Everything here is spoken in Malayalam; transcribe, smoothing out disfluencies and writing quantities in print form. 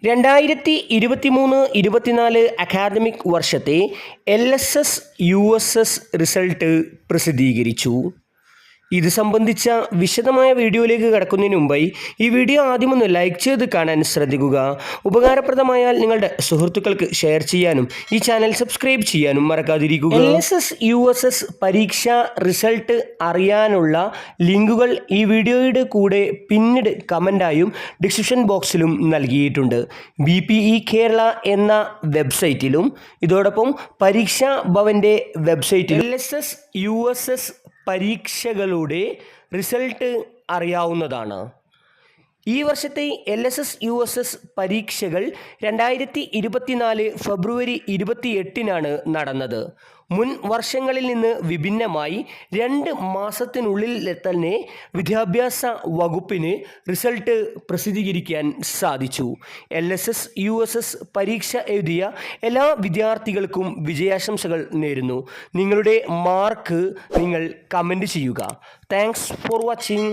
2023-24 അക്കാദമിക് വർഷത്തെ LSS USS റിസൾട്ട് പ്രസിദ്ധീകരിച്ചു. ഇത് സംബന്ധിച്ച വിശദമായ വീഡിയോയിലേക്ക് കടക്കുന്നതിന് മുമ്പായി ഈ വീഡിയോ ആദ്യമൊന്ന് ലൈക്ക് ചെയ്ത് കാണാൻ ശ്രദ്ധിക്കുക. ഉപകാരപ്രദമായാൽ നിങ്ങളുടെ സുഹൃത്തുക്കൾക്ക് ഷെയർ ചെയ്യാനും ഈ ചാനൽ സബ്സ്ക്രൈബ് ചെയ്യാനും മറക്കാതിരിക്കുക. LSS USS പരീക്ഷാ റിസൾട്ട് അറിയാനുള്ള ലിങ്കുകൾ ഈ വീഡിയോയുടെ കൂടെ പിന്നീട് കമൻ്റായും ഡിസ്ക്രിപ്ഷൻ ബോക്സിലും നൽകിയിട്ടുണ്ട്. BPE കേരള എന്ന വെബ്സൈറ്റിലും ഇതോടൊപ്പം പരീക്ഷാ ഭവൻ്റെ വെബ്സൈറ്റിലും LSS USS പരീക്ഷകളുടെ റിസൾട്ട് അറിയാവുന്നതാണ്. ഈ വർഷത്തെ LSS USS പരീക്ഷകൾ 2024 ഫെബ്രുവരി 28-നാണ് നടന്നത്. മുൻ വർഷങ്ങളിൽ നിന്ന് വിഭിന്നമായി 2 മാസത്തിനുള്ളിൽ തന്നെ വിദ്യാഭ്യാസ വകുപ്പിന് റിസൾട്ട് പ്രസിദ്ധീകരിക്കാൻ സാധിച്ചു. LSS USS പരീക്ഷ എഴുതിയ എല്ലാ വിദ്യാർത്ഥികൾക്കും വിജയാശംസകൾ നേരുന്നു. നിങ്ങളുടെ മാർക്ക് നിങ്ങൾ കമൻറ്റ് ചെയ്യുക. Thanks for watching.